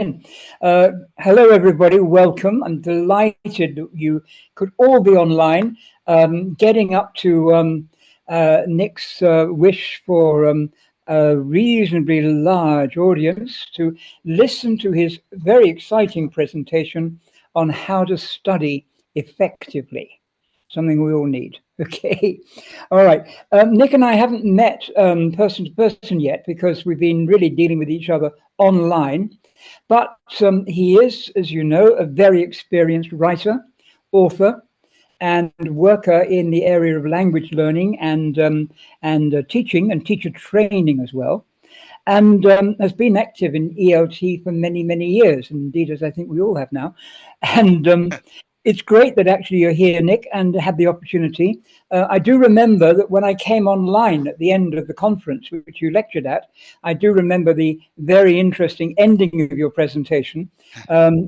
Hello, everybody. Welcome. I'm delighted that you could all be online, getting up to Nick's wish for a reasonably large audience to listen to his very exciting presentation on how to study effectively. Something we all need. Okay. All right. Nick and I haven't met person to person yet because we've been really dealing with each other online. But he is, as you know, a very experienced writer, author, and worker in the area of language learning and teaching and teacher training as well, and has been active in ELT for many, many years, indeed, as I think we all have now. And it's great that actually you're here, Nick, and had the opportunity. I do remember that when I came online at the end of the conference, which you lectured at, I do remember the very interesting ending of your presentation,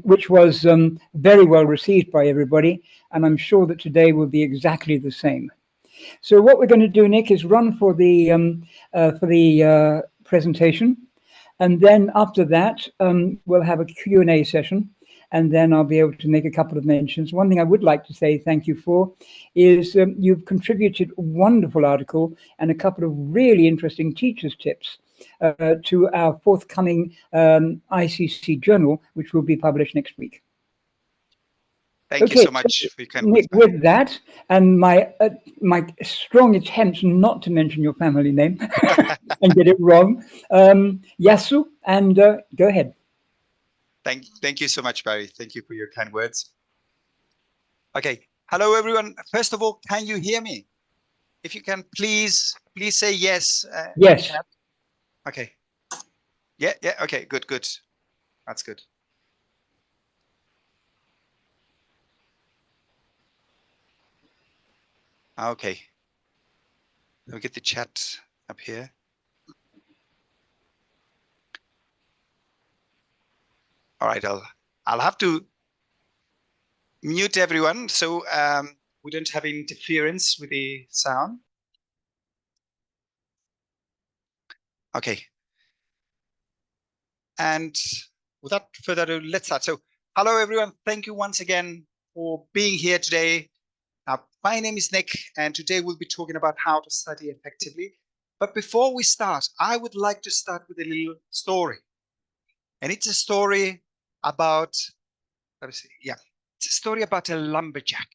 which was very well received by everybody. And I'm sure that today will be exactly the same. So what we're going to do, Nick, is run for the presentation. And then after that, we'll have a Q&A session. And then I'll be able to make a couple of mentions. One thing I would like to say thank you for is you've contributed a wonderful article and a couple of really interesting teachers' tips to our forthcoming ICC journal, which will be published next week. Thank you so much for your kind words. Nick, with that, and my strong attempts not to mention your family name and get it wrong, Yasu, and go ahead. Thank you so much, Barry. Thank you for your kind words. Okay. Hello, everyone. First of all, can you hear me? If you can, please say yes. Yes. Okay. Yeah. Okay. Good. That's good. Okay. Let me get the chat up here. All right, I'll have to mute everyone so we don't have interference with the sound. Okay. And without further ado, let's start. So, hello everyone. Thank you once again for being here today. Now, my name is Nick, and today we'll be talking about how to study effectively. But before we start, I would like to start with a little story. And it's a story about, it's a story about a lumberjack.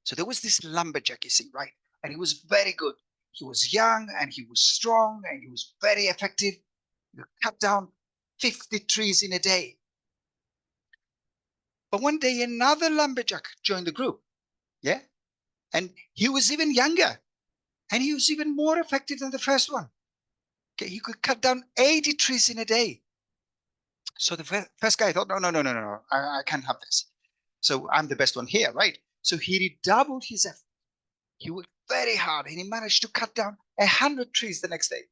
So there was this lumberjack, you see, right? And he was very good. He was young and he was strong and he was very effective. He cut down 50 trees in a day. But one day another lumberjack joined the group. Yeah. And he was even younger and he was even more effective than the first one. Okay. He could cut down 80 trees in a day. So the first guy thought, no, I can't have this. So I'm the best one here, right? So he redoubled his effort. He worked very hard and he managed to cut down 100 trees the next day.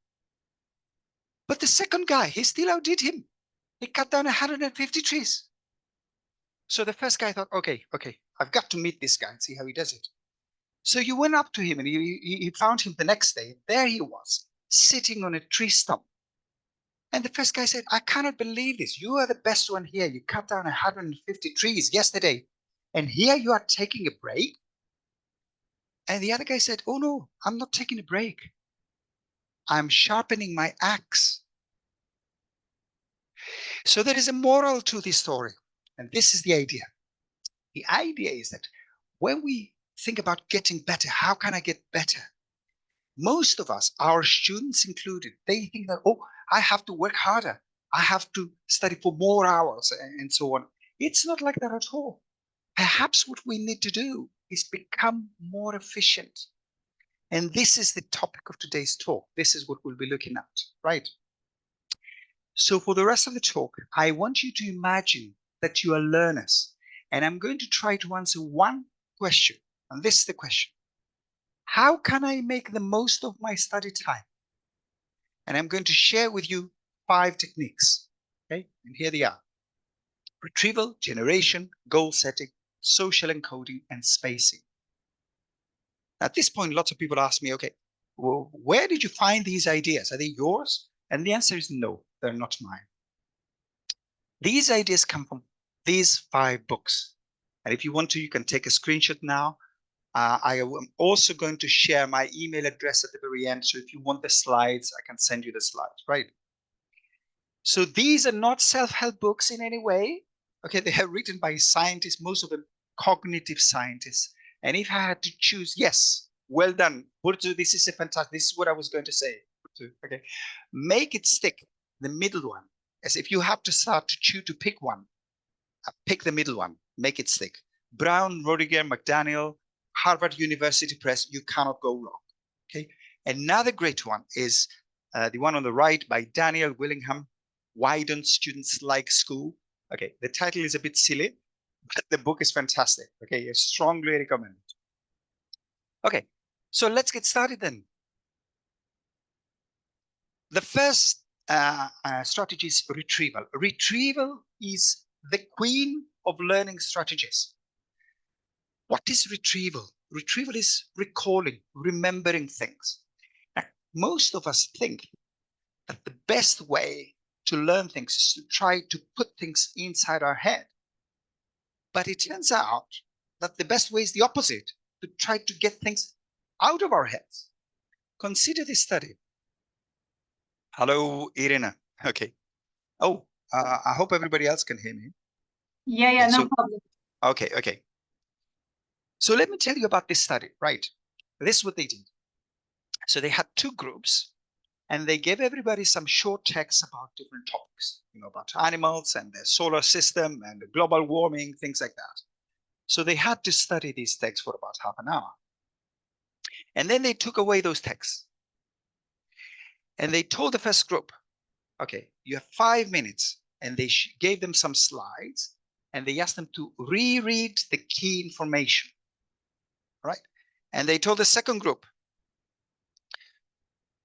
But the second guy, he still outdid him. He cut down 150 trees. So the first guy thought, okay, I've got to meet this guy and see how he does it. So you went up to him and he found him the next day. There he was, sitting on a tree stump. And the first guy said, I cannot believe this. You are the best one here. You cut down 150 trees yesterday. And here you are taking a break. And the other guy said, oh no, I'm not taking a break. I'm sharpening my axe. So there is a moral to this story. And this is the idea. The idea is that when we think about getting better, how can I get better? Most of us, our students included, they think that, oh, I have to work harder. I have to study for more hours and so on. It's not like that at all. Perhaps what we need to do is become more efficient. And this is the topic of today's talk. This is what we'll be looking at, right? So for the rest of the talk, I want you to imagine that you are learners. And I'm going to try to answer one question. And this is the question. How can I make the most of my study time? And I'm going to share with you 5 techniques. Okay, and here they are. Retrieval, generation, goal setting, social encoding, and spacing. At this point, lots of people ask me, okay, well, where did you find these ideas? Are they yours? And the answer is no, they're not mine. These ideas come from these 5 books. And if you want to, you can take a screenshot now. I am also going to share my email address at the very end. So if you want the slides, I can send you the slides, right? So these are not self-help books in any way. Okay, they are written by scientists, most of them cognitive scientists. And if I had to choose, yes, well done, Burtu, this is a fantastic, this is what I was going to say. Burtu, okay, make it stick, the middle one. As if you have to start to choose to pick one, pick the middle one, make it stick. Brown, Rodiger, McDaniel, Harvard University Press, you cannot go wrong. Okay, another great one is the one on the right by Daniel Willingham. Why don't students like school? Okay, the title is a bit silly, but the book is fantastic. Okay, I strongly recommend it. Okay, so let's get started then. The first strategy is retrieval. Retrieval is the queen of learning strategies. What is retrieval? Retrieval is recalling, remembering things. Now, most of us think that the best way to learn things is to try to put things inside our head. But it turns out that the best way is the opposite, to try to get things out of our heads. Consider this study. Hello, Irina. Okay. Oh, I hope everybody else can hear me. Yeah, no problem. Okay. So let me tell you about this study, right? This is what they did. So they had 2 groups, and they gave everybody some short text about different topics, about animals and the solar system and the global warming, things like that. So they had to study these texts for about half an hour. And then they took away those texts. And they told the first group, okay, you have 5 minutes. And they gave them some slides, and they asked them to reread the key information, right? And they told the second group,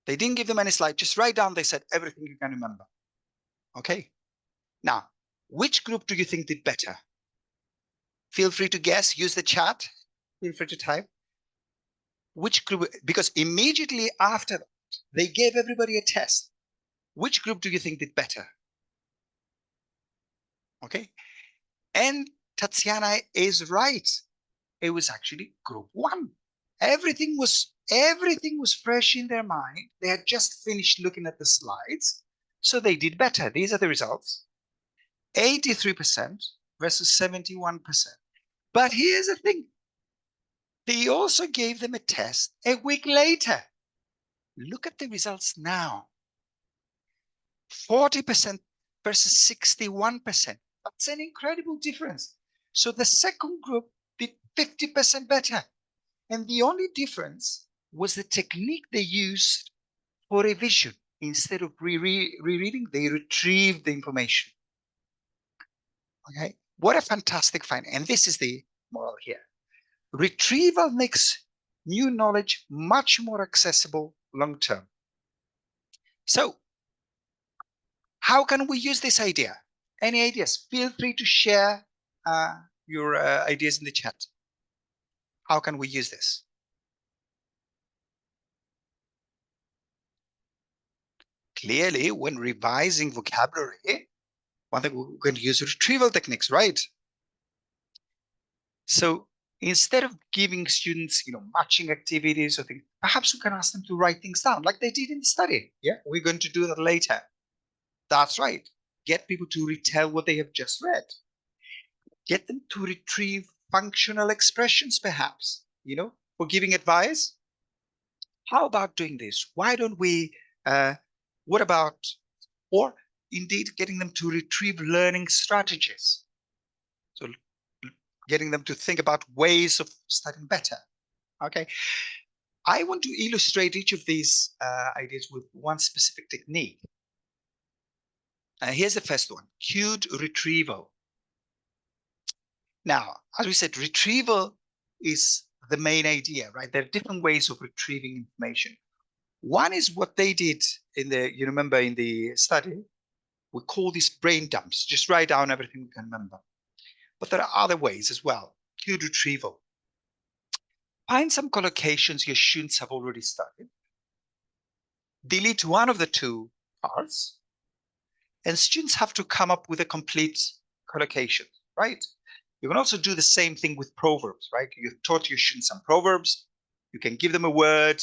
they didn't give them any slide, just write down, they said, everything you can remember. Okay. Now, which group do you think did better? Feel free to guess, use the chat, feel free to type. Which group, because immediately after that, they gave everybody a test. Which group do you think did better? Okay. And Tatiana is right. It was actually group 1. Everything was fresh in their mind. They had just finished looking at the slides, so they did better. These are the results. 83% versus 71%. But here's the thing. They also gave them a test a week later. Look at the results now. 40% versus 61%. That's an incredible difference. So the second group did 50% better. And the only difference was the technique they used for revision. Instead of rereading, they retrieved the information. Okay, what a fantastic finding. And this is the moral here. Retrieval makes new knowledge much more accessible long-term. So, how can we use this idea? Any ideas? Feel free to share your ideas in the chat. How can we use this? Clearly, when revising vocabulary, one thing we're going to use retrieval techniques, right? So instead of giving students, matching activities or things, perhaps we can ask them to write things down like they did in the study. Yeah, we're going to do that later. That's right. Get people to retell what they have just read. Get them to retrieve functional expressions, perhaps, for giving advice. How about doing this? Why don't we, what about, or indeed getting them to retrieve learning strategies. So getting them to think about ways of studying better. Okay. I want to illustrate each of these ideas with one specific technique. Here's the first one, cued retrieval. Now, as we said, retrieval is the main idea, right? There are different ways of retrieving information. One is what they did in the, you remember in the study, we call these brain dumps. Just write down everything we can remember. But there are other ways as well. Cued retrieval. Find some collocations your students have already studied. Delete one of the 2 parts. And students have to come up with a complete collocation, right? You can also do the same thing with proverbs, right? You taught your students some proverbs. You can give them a word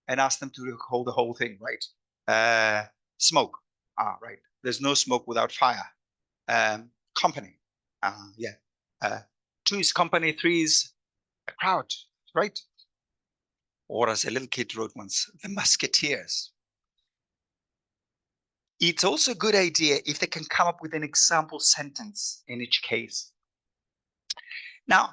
and ask them to hold the whole thing, right? Smoke. Right. There's no smoke without fire. Company. Yeah. 2 is company, 3 is a crowd, right? Or as a little kid wrote once, the Musketeers. It's also a good idea if they can come up with an example sentence in each case. Now,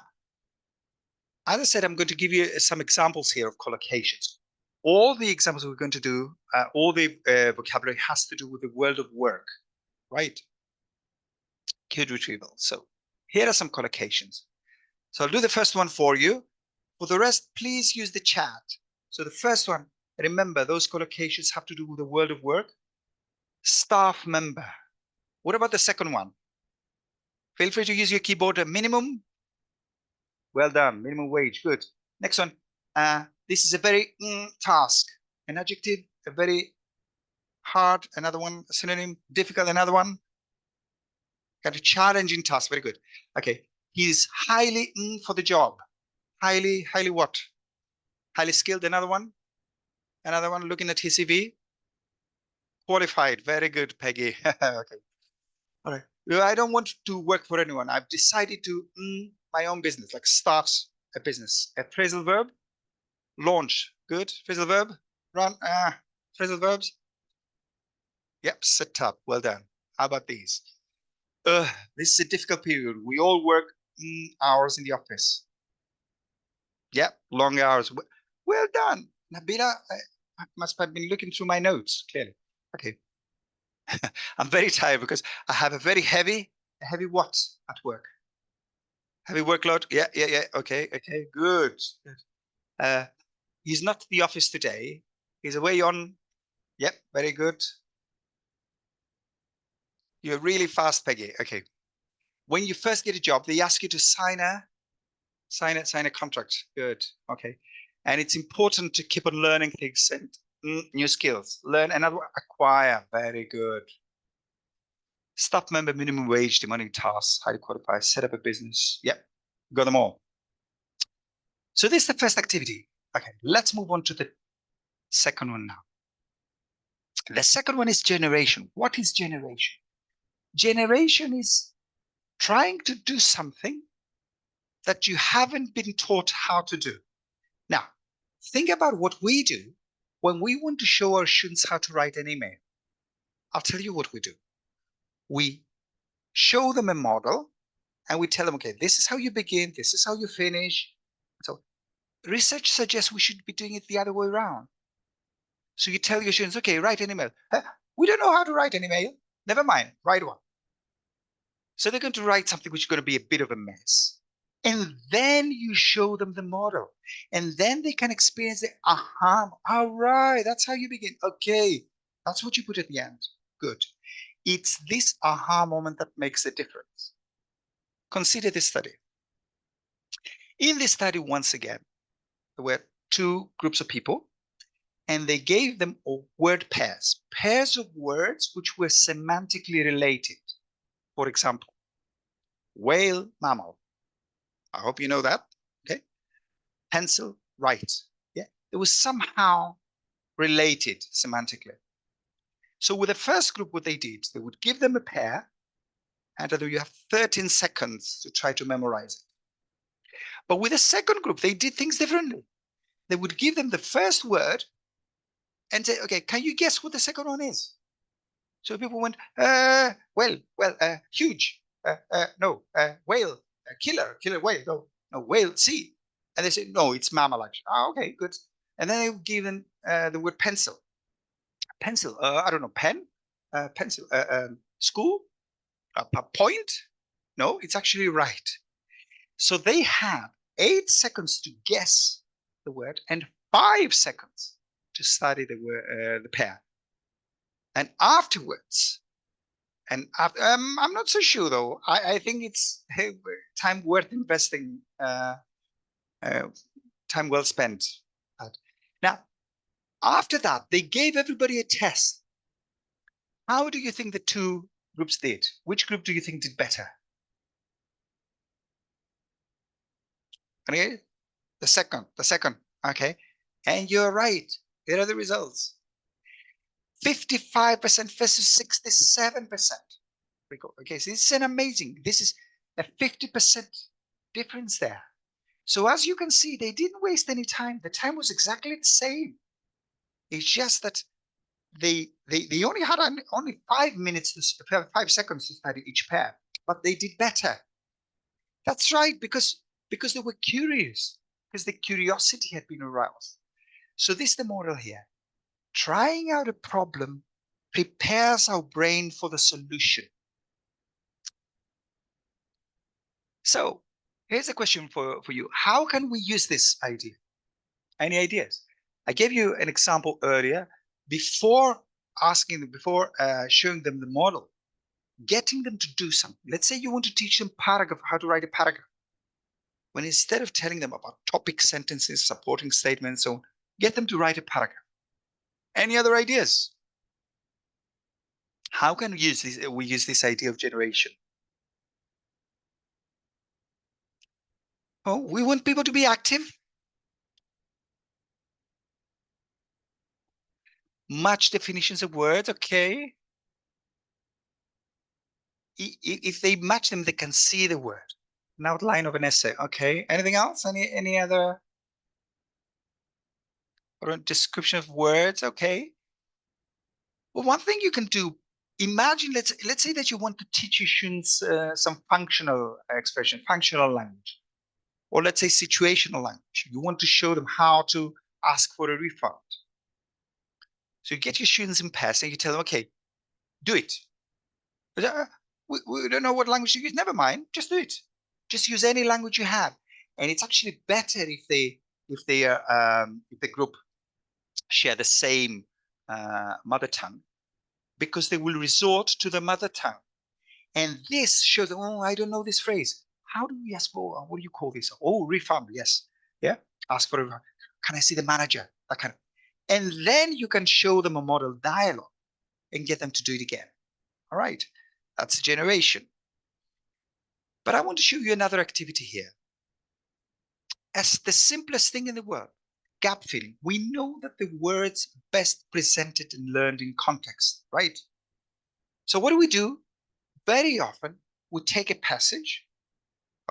as I said, I'm going to give you some examples here of collocations. All the examples we're going to do, all the vocabulary has to do with the world of work, right? Code retrieval. So here are some collocations. So I'll do the first one for you. For the rest, please use the chat. So the first one, remember, those collocations have to do with the world of work. Staff member. What about the second one? Feel free to use your keyboard. A minimum. Well done. Minimum wage. Good. Next one. This is a very task. An adjective. A very hard. Another one. A synonym. Difficult. Another one. Got a challenging task. Very good. Okay. He's highly for the job. Highly what? Highly skilled. Another one. Another one. Looking at his CV. Qualified. Very good, Peggy. Okay. All right. I don't want to work for anyone. I've decided to my own business, like start a business. A phrasal verb. Launch. Good. Phrasal verb. Run. Phrasal verbs. Yep. Set up. Well done. How about these? This is a difficult period. We all work hours in the office. Yep. Long hours. Well done. Nabila, I must have been looking through my notes, clearly. Okay. I'm very tired because I have a very heavy what at work? Heavy workload? Yeah. Okay, good. He's not at the office today. He's away on, yep, very good. You're really fast, Peggy. Okay. When you first get a job, they ask you to sign a contract. Good. Okay. And it's important to keep on learning things and new skills. Learn another, acquire. Very good. Staff member, minimum wage, demanding tasks, highly qualified, set up a business. Yep, got them all. So this is the first activity. Okay, let's move on to the second one now. The second one is generation. What is generation? Generation is trying to do something that you haven't been taught how to do. Now, think about what we do when we want to show our students how to write an email. I'll tell you what we do. We show them a model and we tell them, okay, this is how you begin, this is how you finish. So research suggests we should be doing it the other way around. So you tell your students, okay, write an email. We don't know how to write an email. Never mind, write one. So they're going to write something which is going to be a bit of a mess. And then you show them the model. And then they can experience the aha. All right, that's how you begin. Okay, that's what you put at the end. Good. It's this aha moment that makes a difference. Consider this study. In this study, once again, there were 2 groups of people, and they gave them word pairs of words which were semantically related. For example, whale, mammal. I hope you know that. Okay. Pencil, write. Yeah, it was somehow related semantically. So with the first group, what they did, they would give them a pair, and you have 13 seconds to try to memorize it. But with the second group, they did things differently. They would give them the first word and say, okay, can you guess what the second one is? So people went, huge, no, whale, killer whale, no, whale, sea. And they said, no, it's mammal actually. Okay, good. And then they would give them the word pencil. Pencil, I don't know, pen, pencil, school, point. No, it's actually right. So they had 8 seconds to guess the word and 5 seconds to study the pair. And afterwards, I'm not so sure though. I think it's time worth investing, time well spent. Now, after that, they gave everybody a test. How do you think the two groups did? Which group do you think did better? Okay, the second, okay. And you're right. Here are the results. 55% versus 67%. Okay, so this is an amazing, this is a 50% difference there. So as you can see, they didn't waste any time. The time was exactly the same. It's just that they only had only 5 minutes, 5 seconds to study each pair, but they did better. That's right, because they were curious, because the curiosity had been aroused. So this is the moral here. Trying out a problem prepares our brain for the solution. So here's a question for you. How can we use this idea? Any ideas? I gave you an example earlier before showing them the model, getting them to do something. Let's say you want to teach them paragraph, how to write a paragraph. When instead of telling them about topic sentences, supporting statements, so get them to write a paragraph. Any other ideas? How can we use this idea of generation? Oh, we want people to be active. Match definitions of words, okay. If they match them, they can see the word. An outline of an essay, okay. Anything else? Any other? Or a description of words, okay. Well, one thing you can do, imagine, let's say that you want to teach your students some functional expression, functional language, or let's say situational language. You want to show them how to ask for a refund. So you get your students in pairs and you tell them, okay, do it. But, we don't know what language to use. Never mind, just do it. Just use any language you have. And it's actually better if the group share the same mother tongue, because they will resort to the mother tongue. And this shows them, oh, I don't know this phrase. How do we ask for, what do you call this? Oh, refund, yes. Yeah, ask for a refund. Can I see the manager? That kind of. And then you can show them a model dialogue and get them to do it again. All right, that's a generation. But I want to show you another activity here. As the simplest thing in the world, gap filling. We know that the words best presented and learned in context, right? So what do? Very often, we take a passage,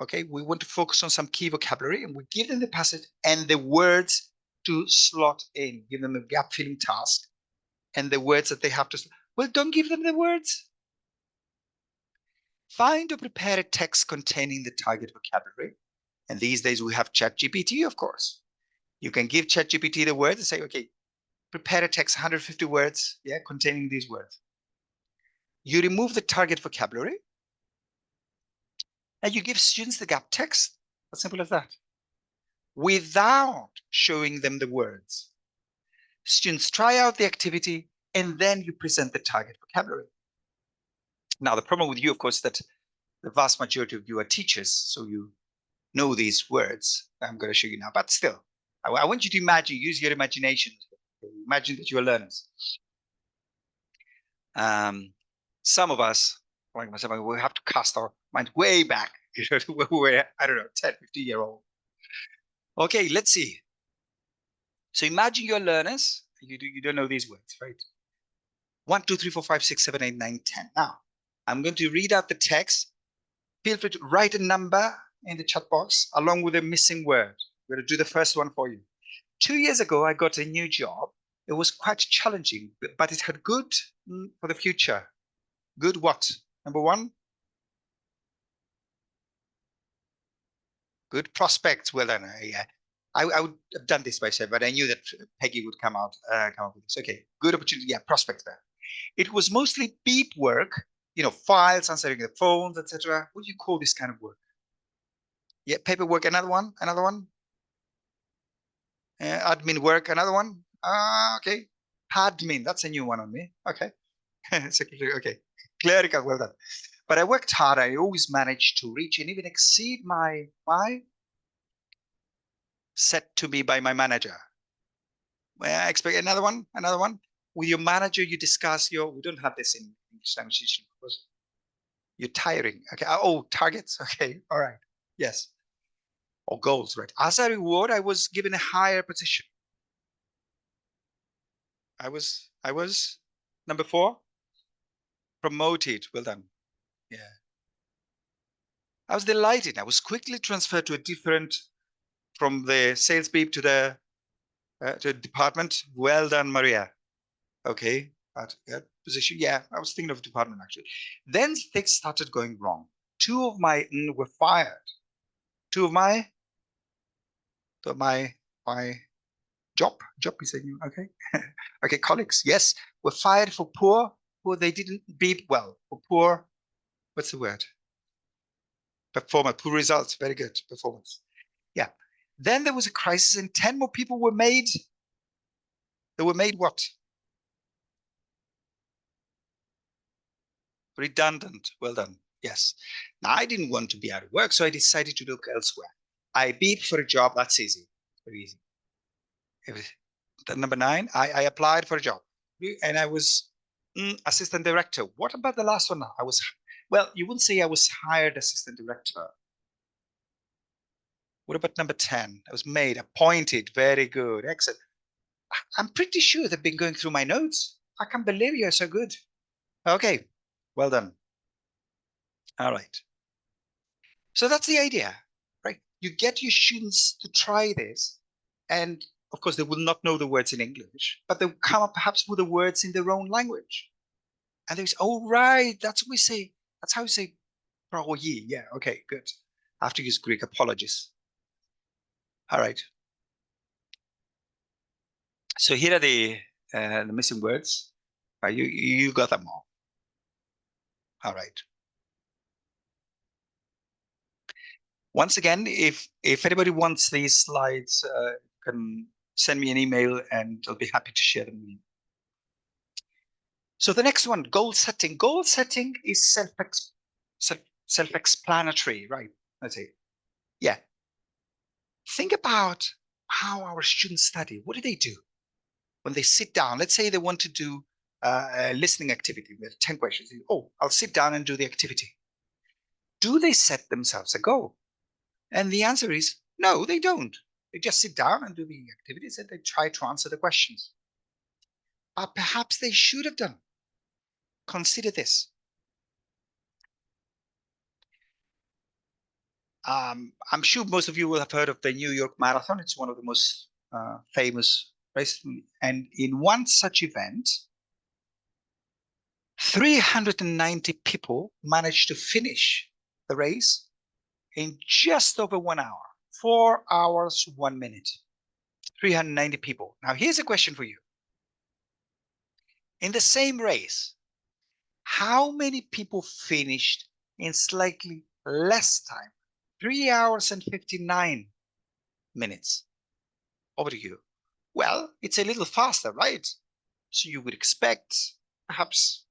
okay? We want to focus on some key vocabulary, and we give them the passage and the words to slot in, give them a gap filling task, and the words that they have to, well, don't give them the words. Find or prepare a text containing the target vocabulary. And these days we have ChatGPT, of course. You can give ChatGPT the words and say, okay, prepare a text, 150 words, yeah, containing these words. You remove the target vocabulary, and you give students the gap text. As simple as that. Without showing them the words. Students try out the activity, and then you present the target vocabulary. Now, the problem with you, of course, is that the vast majority of you are teachers, so you know these words I'm going to show you now. But still, I want you to imagine, use your imagination. Imagine that you are learners. Some of us, like myself, we have to cast our mind way back, to when we were, I don't know, 10, 15-year-old. Okay, let's see. So imagine you're learners. You don't know these words, right? 1, 2, 3, 4, 5, 6, 7, 8, 9, 10. Now, I'm going to read out the text. Feel free to write a number in the chat box along with a missing word. I'm going to do the first one for you. 2 years ago, I got a new job. It was quite challenging, but it had good for the future. Good what? Number 1? Good prospects. Well done. Yeah. I would have done this myself, but I knew that Peggy would come up with this. Okay, good opportunity. Yeah, prospects there. It was mostly beep work, you know, files, answering the phones, etc. What do you call this kind of work? Yeah, paperwork. Another one. Admin work. Another one. Okay. Admin. That's a new one on me. Okay. Secretary. Okay. Clerical. Well done. But I worked hard. I always managed to reach and even exceed my set to me by my manager. Well, I expect another one. with your manager, you discuss we don't have this in English language because you're tiring. Okay. Oh, targets. Okay. All right. Yes. Or goals, right? As a reward, I was given a higher position. I was number 4, promoted. Well done. Yeah. I was delighted. I was quickly transferred to a different, from the sales beep to the department. Well done, Maria. Okay, but position. Yeah, I was thinking of department actually. Then things started going wrong. 2 of my were fired. 2 of my job is saying, okay. Okay, colleagues, yes, were fired for poor they didn't beat well, for poor, what's the word? Poor results. Very good performance. Yeah. Then there was a crisis and 10 more people were made. They were made what? Redundant. Well done. Yes. Now I didn't want to be out of work, so I decided to look elsewhere. I beat for a job. That's easy. Very easy. Number 9, I applied for a job and I was assistant director. What about the last one? I was, well, you wouldn't say I was hired assistant director. What about number 10? I was made, appointed. Very good. Excellent. I'm pretty sure they've been going through my notes. I can't believe you're so good. Okay. Well done. All right. So that's the idea, right? You get your students to try this, and of course, they will not know the words in English, but they'll come up perhaps with the words in their own language. And they say, oh, right, that's what we say. That's how we say praoyi. Yeah, okay, good. I have to use Greek. Apologies. All right. So here are the missing words. You got them all. All right. Once again, if anybody wants these slides, can send me an email and I'll be happy to share them with you. So the next one, goal setting. Goal setting is self-explanatory, right? Let's see. Yeah. Think about how our students study. What do they do when they sit down? Let's say they want to do a listening activity with 10 questions. Oh, I'll sit down and do the activity. Do they set themselves a goal? And the answer is no, they don't. They just sit down and do the activities and they try to answer the questions. But perhaps they should have done. Consider this. I'm sure most of you will have heard of the New York Marathon. It's one of the most famous races. And in one such event, 390 people managed to finish the race in just over 1 hour, 4 hours, 1 minute. 390 people. Now, here's a question for you. In the same race, how many people finished in slightly less time? 3 hours and 59 minutes. Over to you. Well, it's a little faster, right? So you would expect perhaps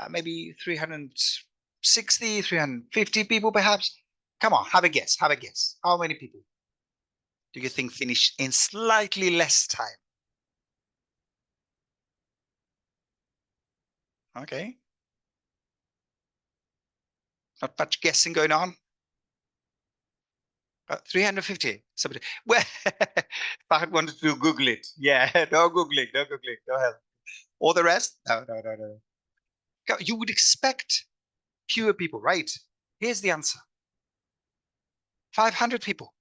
maybe 360, 350 people, perhaps. Come on, have a guess. Have a guess. How many people do you think finished in slightly less time? Okay. Not much guessing going on. 350. Somebody. Well, if I wanted to Google it. Yeah, no Googling, no Googling, no help. All the rest? No. You would expect fewer people, right? Here's the answer. 500 people.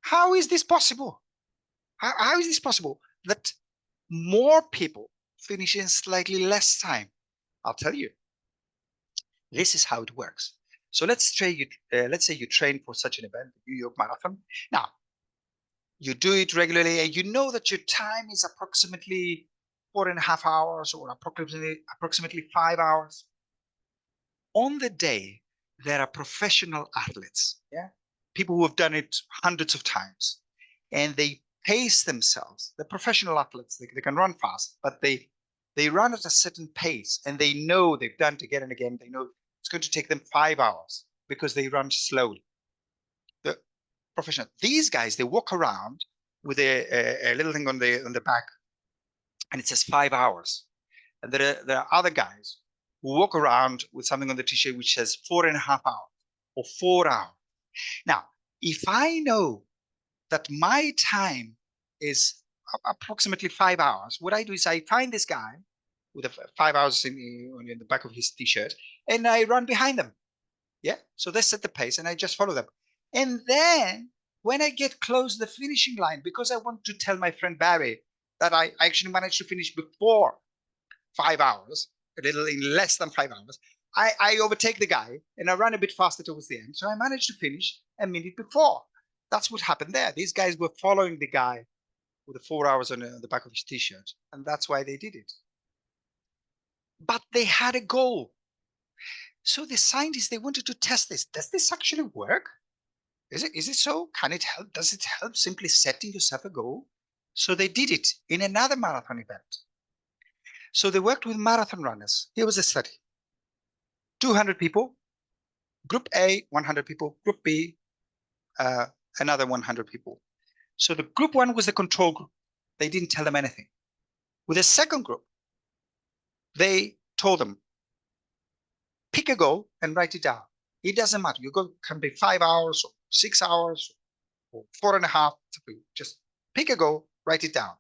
How is this possible? How is this possible that more people finish in slightly less time? I'll tell you. This is how it works. So let's say you train for such an event, the New York Marathon. Now, you do it regularly and you know that your time is approximately 4.5 hours or approximately 5 hours. On the day, there are professional athletes, yeah, people who have done it hundreds of times, and they pace themselves. The professional athletes, they can run fast, but they run at a certain pace, and they know they've done it again and again. They know it's going to take them 5 hours because they run slowly. The professional, these guys, they walk around with a little thing on the back and it says 5 hours. And there are other guys who walk around with something on the t-shirt which says 4.5 hours or 4 hours. Now, if I know that my time is approximately 5 hours, what I do is I find this guy with 5 hours in the back of his t-shirt, and I run behind them. Yeah, so they set the pace, and I just follow them. And then when I get close to the finishing line, because I want to tell my friend Barry that I actually managed to finish before 5 hours, a little in less than 5 hours, I overtake the guy and I run a bit faster towards the end. So I managed to finish a minute before. That's what happened there. These guys were following the guy with the 4 hours on the back of his t-shirt, and that's why they did it. But they had a goal. So the scientists, they wanted to test this. Does this actually work? Is it so? Can it help? Does it help simply setting yourself a goal? So they did it in another marathon event. So they worked with marathon runners. Here was a study. 200 people, group A, 100 people, group B, another 100 people. So the group one was the control group. They didn't tell them anything. With the second group, they told them, pick a goal and write it down. It doesn't matter. Your goal can be 5 hours or 6 hours or 4.5. Just pick a goal, write it down.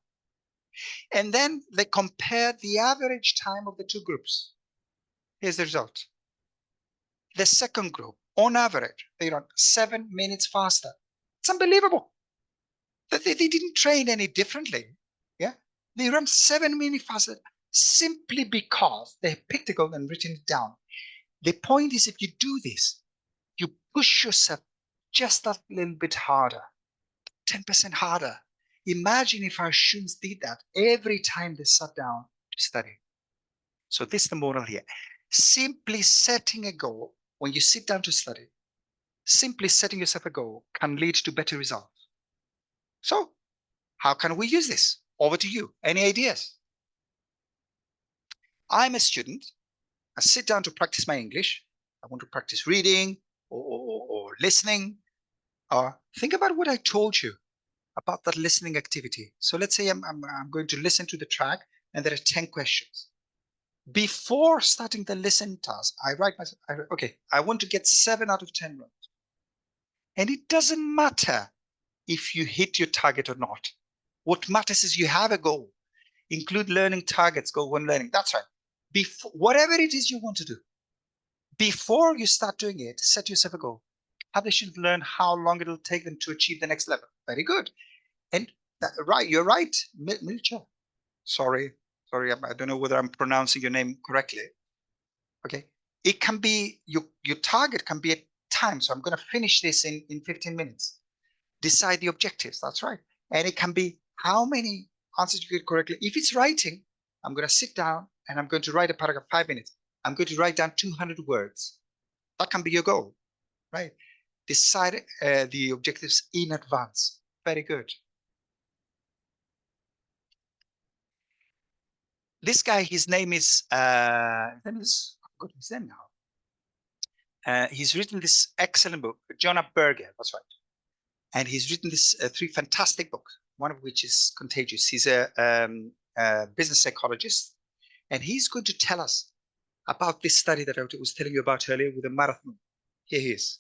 And then they compared the average time of the two groups. Here's the result. The second group, on average, they run 7 minutes faster. It's unbelievable. They didn't train any differently. Yeah, they run 7 minutes faster simply because they picked a goal and written it down. The point is, if you do this, you push yourself just a little bit harder, 10% harder. Imagine if our students did that every time they sat down to study. So this is the moral here. Simply setting a goal when you sit down to study, simply setting yourself a goal can lead to better results. So how can we use this? Over to you. Any ideas? I'm a student. I sit down to practice my English. I want to practice reading or listening. Think about what I told you about that listening activity. So let's say I'm going to listen to the track and there are 10 questions. Before starting the listen task, I write myself, okay, I want to get 7 out of 10 right. And it doesn't matter if you hit your target or not. What matters is you have a goal. Include learning targets, goal one learning. That's right. Before, whatever it is you want to do, before you start doing it, set yourself a goal. Have the students learn how long it'll take them to achieve the next level. Very good. And right, you're right, Milcha. Sorry, I don't know whether I'm pronouncing your name correctly. Okay, it can be, your target can be a time. So I'm going to finish this in 15 minutes. Decide the objectives, that's right. And it can be how many answers you get correctly. If it's writing, I'm going to sit down and I'm going to write a paragraph 5 minutes. I'm going to write down 200 words. That can be your goal, right? Decide the objectives in advance. Very good. This guy, his name is, I've got his name now. He's written this excellent book, Jonah Berger, that's right. And he's written this 3 fantastic books, one of which is Contagious. He's a business psychologist, and he's going to tell us about this study that I was telling you about earlier with the marathon. Here he is.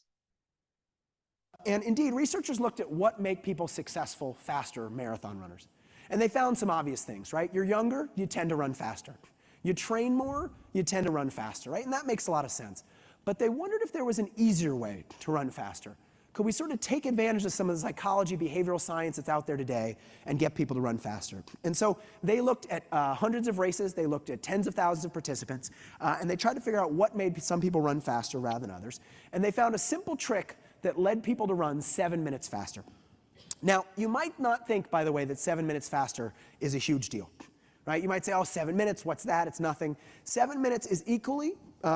And indeed, researchers looked at what make people successful, faster marathon runners. And they found some obvious things, right? You're younger, you tend to run faster. You train more, you tend to run faster, right? And that makes a lot of sense. But they wondered if there was an easier way to run faster. Could we sort of take advantage of some of the psychology, behavioral science that's out there today and get people to run faster? And so they looked at hundreds of races, they looked at tens of thousands of participants, and they tried to figure out what made some people run faster rather than others. And they found a simple trick that led people to run 7 minutes faster. Now, you might not think, by the way, that 7 minutes faster is a huge deal, right? You might say, oh, 7 minutes, what's that? It's nothing. 7 minutes is equally,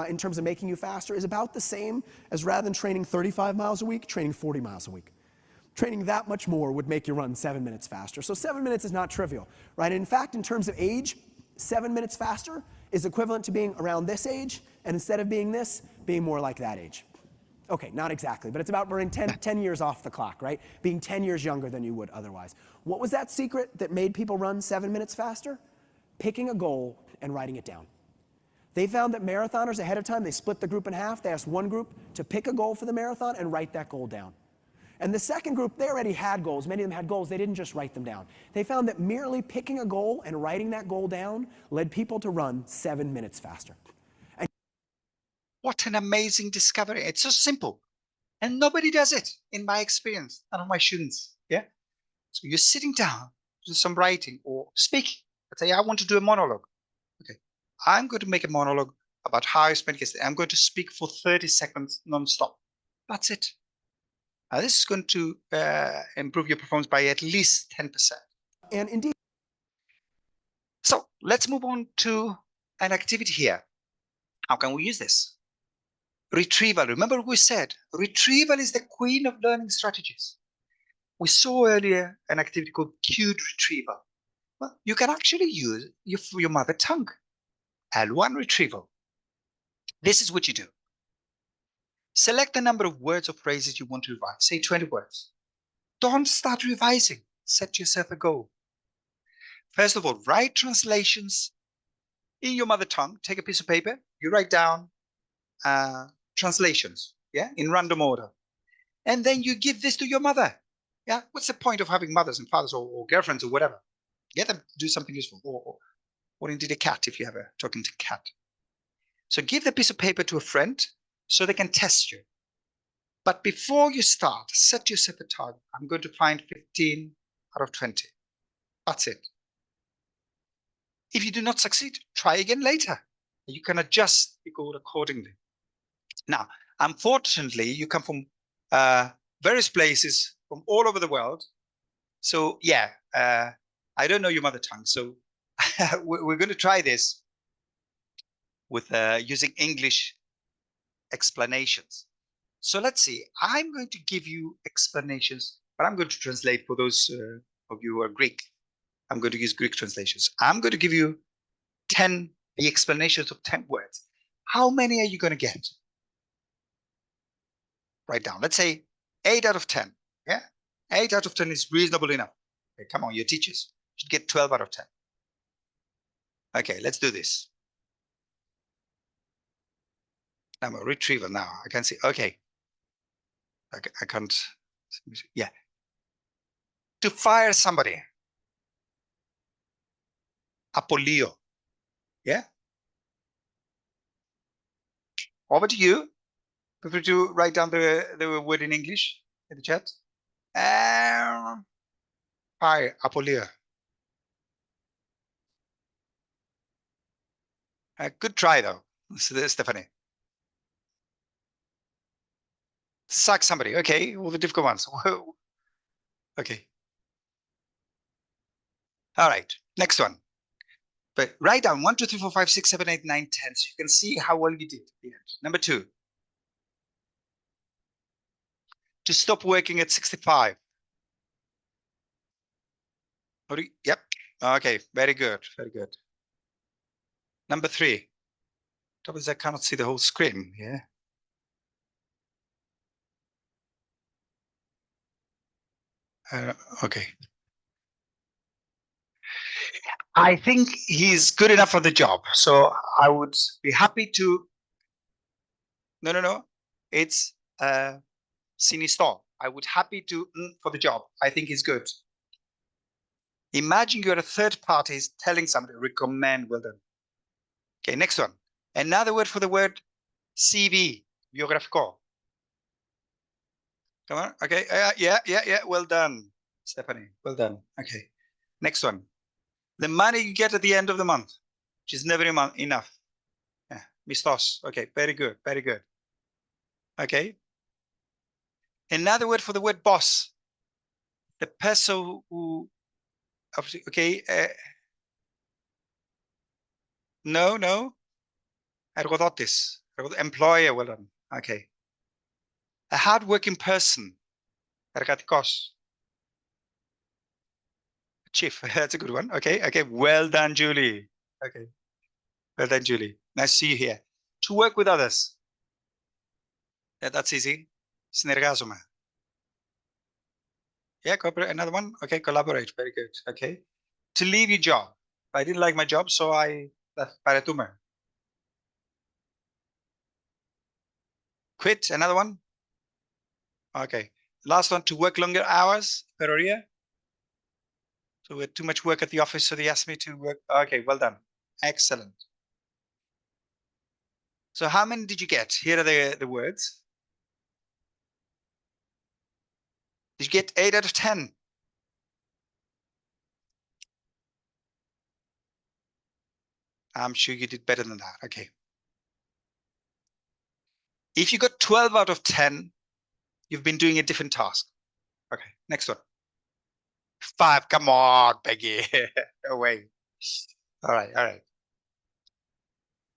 in terms of making you faster, is about the same as rather than training 35 miles a week, training 40 miles a week. Training that much more would make you run 7 minutes faster. So 7 minutes is not trivial, right? In fact, in terms of age, 7 minutes faster is equivalent to being around this age, and instead of being this, being more like that age. Okay, not exactly, but it's about burning 10 years off the clock, right? Being 10 years younger than you would otherwise. What was that secret that made people run 7 minutes faster? picking a goal and writing it down. They found that marathoners ahead of time, they split the group in half. They asked one group to pick a goal for the marathon and write that goal down. And the second group, they already had goals. Many of them had goals. They didn't just write them down. They found that merely picking a goal and writing that goal down led people to run 7 minutes faster. And what an amazing discovery. It's so simple. And nobody does it, in my experience, none of my students. Yeah. So you're sitting down, do some writing or speaking. Let's say I want to do a monologue. Okay. I'm going to make a monologue about how I spent yesterday. I'm going to speak for 30 seconds non-stop. That's it. Now, this is going to improve your performance by at least 10%. And indeed. So let's move on to an activity here. How can we use this? Retrieval. Remember we said retrieval is the queen of learning strategies. We saw earlier an activity called cued retrieval. Well, you can actually use your mother tongue. L1 retrieval. This is what you do. Select the number of words or phrases you want to revise. Say 20 words. Don't start revising. Set yourself a goal. First of all, write translations in your mother tongue. Take a piece of paper. You write down translations, yeah, in random order. And then you give this to your mother. Yeah, what's the point of having mothers and fathers or girlfriends or whatever? Get them to do something useful. Or indeed a cat if you have a talking to cat. So give the piece of paper to a friend so they can test you. But before you start, set yourself a target. I'm going to find 15 out of 20. That's it. If you do not succeed, try again later. You can adjust the goal accordingly. Now, unfortunately, you come from various places from all over the world. So yeah, I don't know your mother tongue. So we're going to try this with using English explanations. So let's see. I'm going to give you explanations, but I'm going to translate for those of you who are Greek. I'm going to use Greek translations. I'm going to give you the explanations of 10 words. How many are you going to get? Write down. Let's say 8 out of 10. Yeah, 8 out of 10 is reasonable enough. Okay, come on, your teachers should get 12 out of 10. Okay, let's do this. I'm a retrieval now. I can see. Okay. I can't. Yeah. To fire somebody. Apolio. Yeah. Over to you. Feel free to write down the word in English in the chat. Fire. Apolio. Good try though, Stephanie. Sack somebody. Okay, all the difficult ones. Okay. All right, next one. But write down 1, 2, 3, 4, 5, 6, 7, 8, 9, 10. So you can see how well you did at the end. Number 2. To stop working at 65. Yep. Okay, very good, very good. Number 3. Trouble is I cannot see the whole screen. Yeah. Okay. I think he's good enough for the job. So I would be happy to. No. It's sinister. I would happy to for the job. I think he's good. Imagine you're a third party telling somebody, recommend, well done. Okay, next one. Another word for the word CV, biográfico. Come on. Okay. Yeah. Well done, Stephanie. Well done. Okay. Next one. The money you get at the end of the month, which is never enough. Yeah. Mistos. Okay. Very good. Very good. Okay. Another word for the word boss. The person who. Okay. No. Ergodotis. Employer. Well done. Okay. A hardworking person. Ergatikos. Chief. That's a good one. Okay. Well done, Julie. Okay. Well done, Julie. Nice to see you here. To work with others. Yeah, that's easy. Συνεργάζομαι. Yeah, cooperate. Another one. Okay, collaborate. Very good. Okay. To leave your job. I didn't like my job, so I left para tumor. Quit, another one. Okay, last one, to work longer hours per year. So we had too much work at the office, so they asked me to work. Okay, well done. Excellent. So how many did you get? Here are the words. Did you get 8 out of 10? I'm sure you did better than that. Okay. If you got 12 out of 10, you've been doing a different task. Okay, next one. 5, come on, Peggy. No way. All right, all right.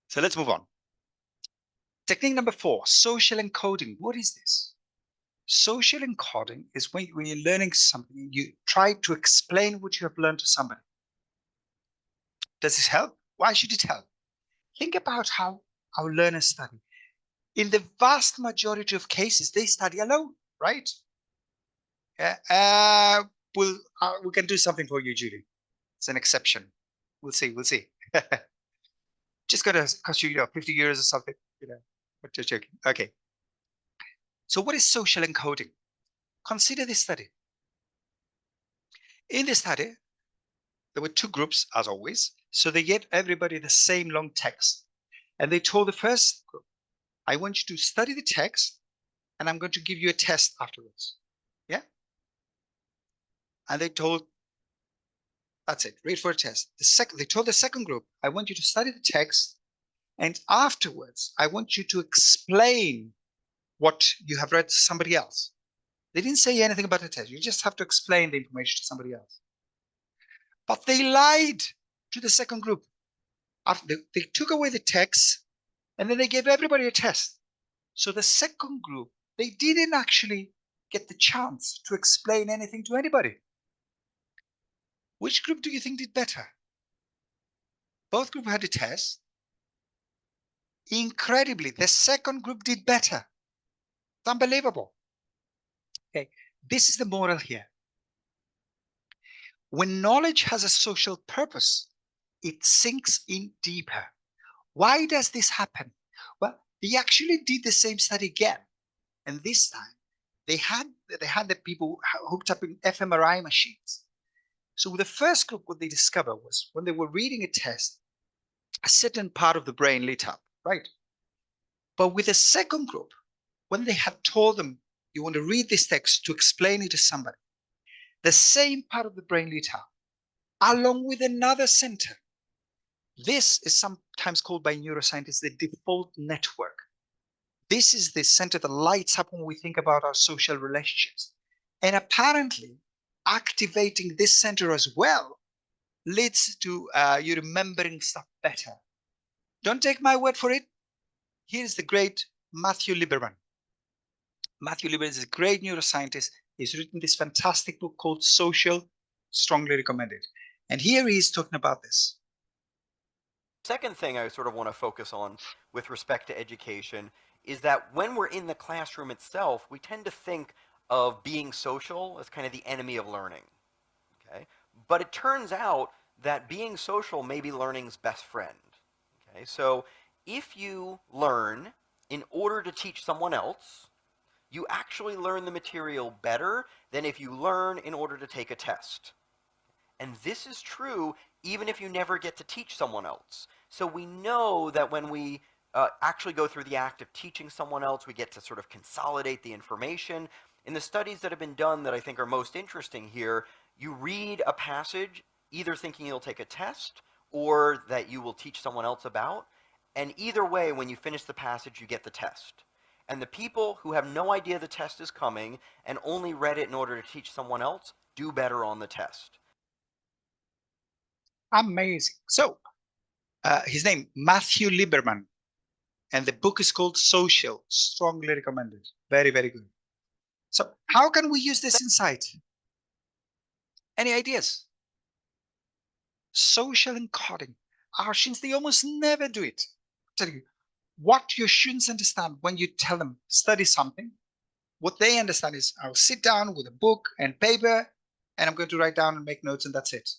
So let's move on. Technique number 4, social encoding. What is this? Social encoding is when you're learning something, you try to explain what you have learned to somebody. Does this help? Why should it help? Think about how our learners study. In the vast majority of cases, they study alone, right? We can do something for you, Julie. It's an exception. We'll see. We'll see. Just gonna cost you, 50 euros or something, but just joking. Okay. So what is social encoding? Consider this study. In this study, there were 2 groups, as always. So they gave everybody the same long text. And they told the first group, I want you to study the text, and I'm going to give you a test afterwards. Yeah? And they told, that's it, read for a test. They told the second group, I want you to study the text, and afterwards, I want you to explain what you have read to somebody else. They didn't say anything about the test. You just have to explain the information to somebody else. But they lied to the second group. They took away the text, and then they gave everybody a test. So the second group, they didn't actually get the chance to explain anything to anybody. Which group do you think did better? Both groups had a test. Incredibly, the second group did better. It's unbelievable. Okay, this is the moral here. When knowledge has a social purpose, it sinks in deeper. Why does this happen? Well, they actually did the same study again, and this time they had the people hooked up in fMRI machines. So the first group, what they discovered was when they were reading a test, a certain part of the brain lit up, right? But with the second group, when they had told them, you want to read this text to explain it to somebody, the same part of the brain lit up, along with another center. This is sometimes called by neuroscientists the default network. This is the center that lights up when we think about our social relationships. And apparently, activating this center as well leads to you remembering stuff better. Don't take my word for it. Here's the great Matthew Lieberman. Matthew Lieberman is a great neuroscientist. He's written this fantastic book called Social, strongly recommended. And here he is talking about this. Second thing I sort of want to focus on with respect to education is that when we're in the classroom itself, we tend to think of being social as kind of the enemy of learning. Okay? But it turns out that being social may be learning's best friend. Okay? So if you learn in order to teach someone else, you actually learn the material better than if you learn in order to take a test. And this is true even if you never get to teach someone else. So we know that when we actually go through the act of teaching someone else, we get to sort of consolidate the information. In the studies that have been done that I think are most interesting here, you read a passage either thinking you'll take a test or that you will teach someone else about. And either way, when you finish the passage, you get the test. And the people who have no idea the test is coming and only read it in order to teach someone else do better on the test. Amazing. So his name, Matthew Lieberman, and the book is called Social, strongly recommended. Very, very good. So how can we use this insight? Any ideas? Social encoding. Our students, they almost never do it. I'll tell you, what your students understand when you tell them study something, what they understand is I'll sit down with a book and paper and I'm going to write down and make notes and that's it.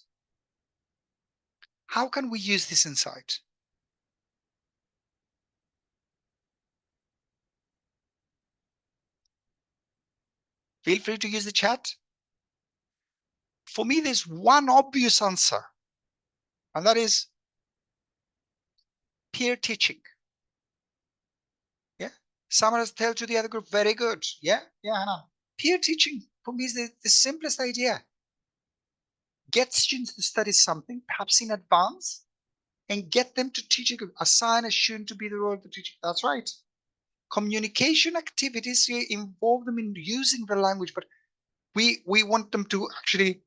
How can we use this insight? Feel free to use the chat. For me, there's one obvious answer, and that is peer teaching. Yeah, someone has told to the other group, very good. Yeah, Hannah. Peer teaching for me is the simplest idea. Get students to study something, perhaps in advance, and get them to teach a group. Assign a student to be the role of the teacher. That's right. Communication activities, you involve them in using the language, but we want them to actually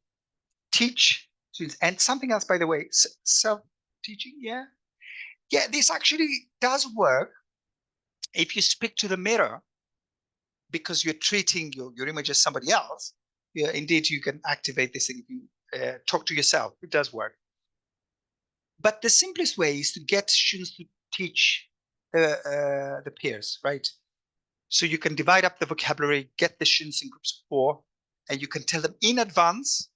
teach students. And something else, by the way, self-teaching. Yeah, this actually does work if you speak to the mirror, because you're treating your image as somebody else. Yeah, indeed, you can activate this thing if you talk to yourself. It does work. But the simplest way is to get students to teach the peers, right? So you can divide up the vocabulary, get the students in groups of 4, and you can tell them in advance,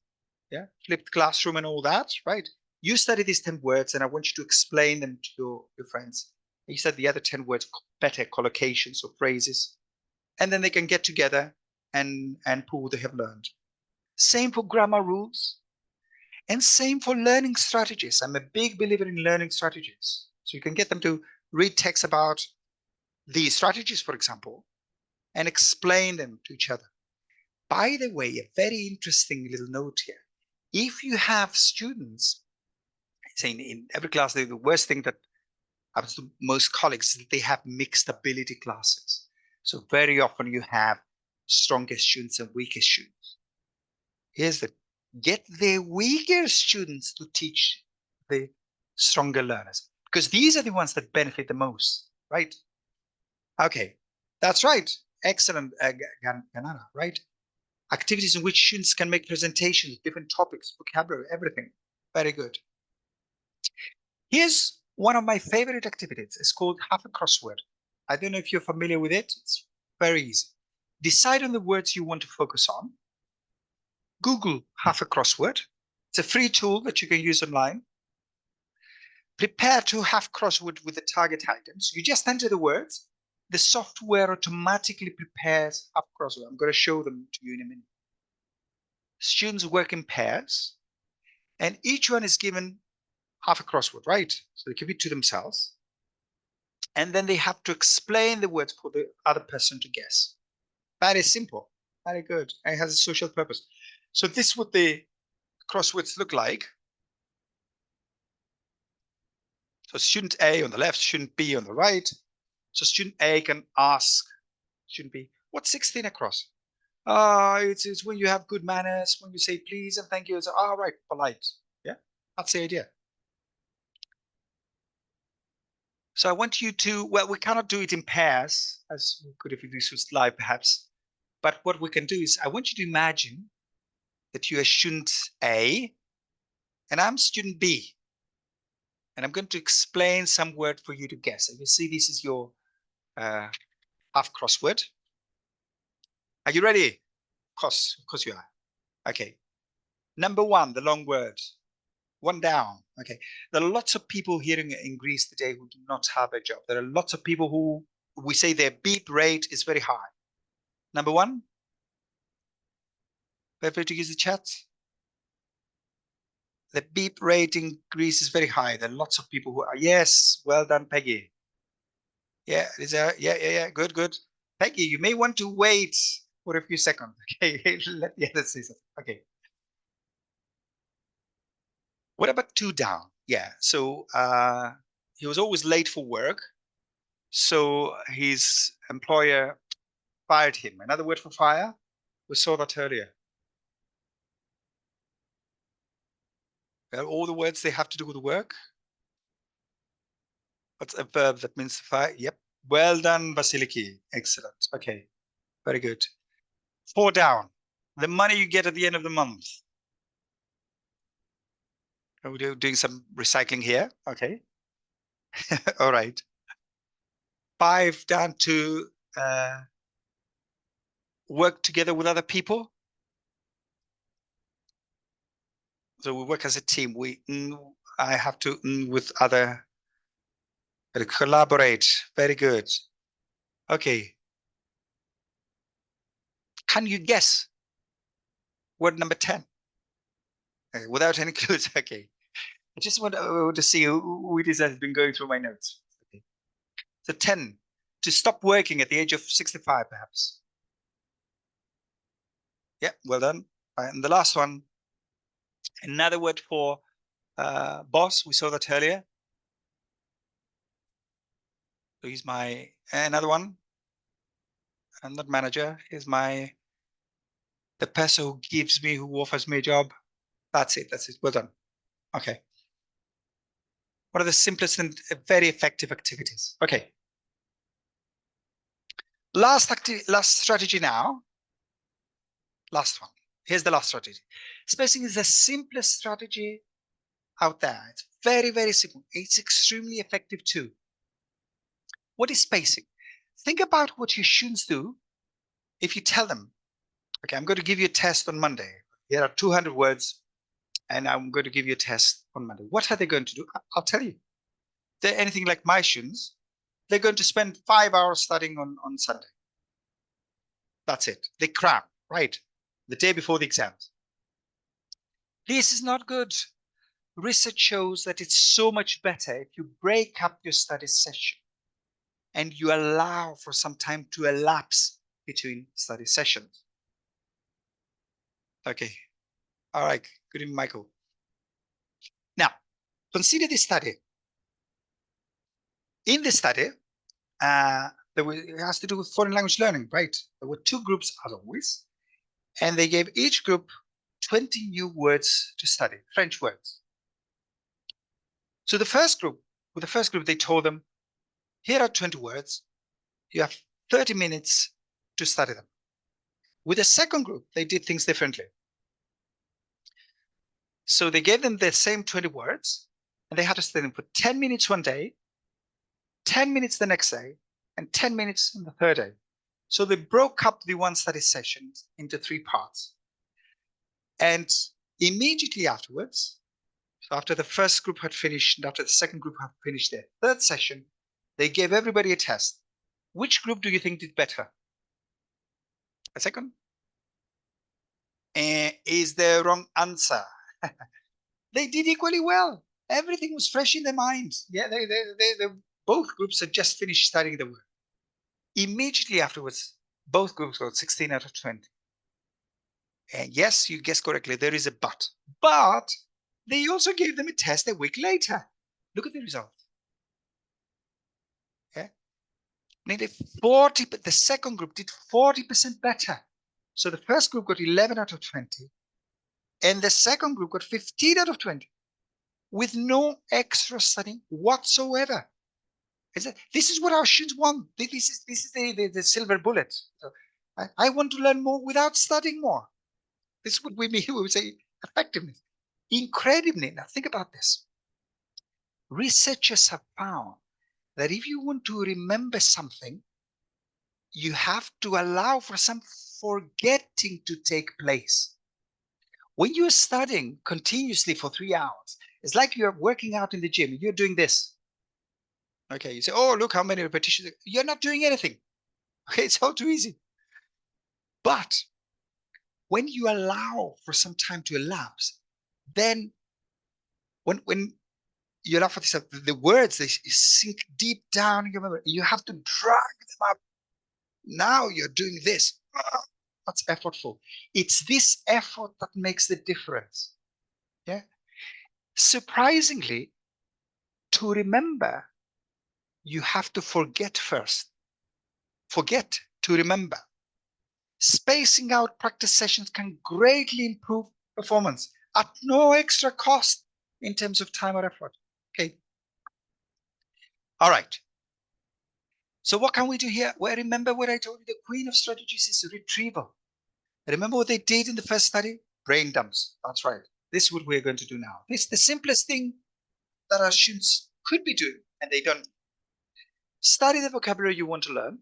yeah, flipped classroom and all that, right? You study these 10 words, and I want you to explain them to your friends. You said the other 10 words, better collocations or phrases, and then they can get together and pull what they have learned. Same for grammar rules, and same for learning strategies. I'm a big believer in learning strategies. So you can get them to read texts about these strategies, for example, and explain them to each other. By the way, a very interesting little note here. If you have students, saying in every class, the worst thing that happens to most colleagues is that they have mixed ability classes. So very often you have stronger students and weaker students. Here's the get the weaker students to teach the stronger learners, because these are the ones that benefit the most, right? Okay, that's right. Excellent, Ganana, right? Activities in which students can make presentations, different topics, vocabulary, everything. Very good. Here's one of my favorite activities. It's called half a crossword. I don't know if you're familiar with it. It's very easy. Decide on the words you want to focus on. Google half a crossword. It's a free tool that you can use online. Prepare to half crossword with the target items. You just enter the words. The software automatically prepares half crossword. I'm going to show them to you in a minute. Students work in pairs, and each one is given half a crossword, right? So they give it to themselves, and then they have to explain the words for the other person to guess. Very simple, very good, and it has a social purpose. So this is what the crosswords look like. So student A on the left, student B on the right. So student A can ask student B, what's 16 across? It's when you have good manners, when you say please and thank you. It's right, polite. Yeah, that's the idea. So I want you to, well, we cannot do it in pairs, as we could if this was live perhaps. But what we can do is, I want you to imagine that you are student A, and I'm student B. And I'm going to explain some word for you to guess. And you see this is your half crossword. Are you ready? Of course you are. Okay. Number 1, the long word. 1 down. Okay. There are lots of people here in Greece today who do not have a job. There are lots of people who we say their beep rate is very high. Number 1. Feel free to use the chat. The beep rate in Greece is very high. There are lots of people who are, yes, well done, Peggy. Yeah, yeah, good. Peggy, you may want to wait for a few seconds. Okay, let the others say something. Okay. What about 2 down? Yeah, so he was always late for work. So his employer fired him. Another word for fire? We saw that earlier. All the words, they have to do with work. What's a verb that means fire? Yep. Well done, Vasiliki. Excellent. Okay, very good. 4 down. The money you get at the end of the month. Are we doing some recycling here? Okay. All right. 5 down to work together with other people. So we work as a team. I have to with other. Collaborate. Very good. Okay. Can you guess word number 10? Okay, without any clues. Okay. I just want to see who it is that has been going through my notes. Okay. So 10, to stop working at the age of 65, perhaps. Yeah, well done. And the last one, another word for boss. We saw that earlier. So he's my, another one. I'm not manager. He's my, the person who gives me, who offers me a job. That's it. That's it. Well done. Okay. One of the simplest and very effective activities. Okay. Last strategy now. Last one. Here's the last strategy. Spacing is the simplest strategy out there. It's very, very simple. It's extremely effective too. What is spacing? Think about what your students do if you tell them, okay, I'm going to give you a test on Monday. Here are 200 words, and I'm going to give you a test on Monday. What are they going to do? I'll tell you. If they're anything like my students, they're going to spend 5 hours studying on Sunday. That's it. They cram, right? The day before the exams. This is not good. Research shows that it's so much better if you break up your study session and you allow for some time to elapse between study sessions. Okay. All right. Good evening, Michael. Now, consider this study. In this study, it has to do with foreign language learning, right? There were 2 groups as always, and they gave each group 20 new words to study, French words. So with the first group, they told them, here are 20 words. You have 30 minutes to study them. With the second group, they did things differently. So they gave them the same 20 words, and they had to study them for 10 minutes one day, 10 minutes the next day, and 10 minutes on the third day. So they broke up the one study session into 3 parts. And immediately afterwards, so after the first group had finished, and after the second group had finished their third session, they gave everybody a test. Which group do you think did better? A second? Is the wrong answer. They did equally well. Everything was fresh in their minds. Yeah, they both groups had just finished studying the word. Immediately afterwards, both groups got 16 out of 20. And yes, you guessed correctly, there is a but. But they also gave them a test a week later. Look at the result. Yeah. Nearly 40, but the second group did 40% better. So the first group got 11 out of 20, and the second group got 15 out of 20, with no extra studying whatsoever. This is what our students want. This is the silver bullet. So I want to learn more without studying more. This is what we mean. We would say effectiveness. Incredibly, now think about this. Researchers have found that if you want to remember something, you have to allow for some forgetting to take place. When you're studying continuously for 3 hours, it's like you're working out in the gym. You're doing this. Okay, you say, oh, look how many repetitions. You're not doing anything. Okay, it's all too easy. But when you allow for some time to elapse, then when you allow for this, the words, they sink deep down in your memory. You have to drag them up. Now you're doing this. That's effortful. It's this effort that makes the difference. Yeah. Surprisingly, to remember, you have to forget first. Forget to remember. Spacing out practice sessions can greatly improve performance at no extra cost in terms of time or effort. Okay. All right. So what can we do here? Well, remember what I told you, the queen of strategies is retrieval. Remember what they did in the first study? Brain dumps. That's right. This is what we're going to do now. This is the simplest thing that our students could be doing, and they don't. Study the vocabulary you want to learn.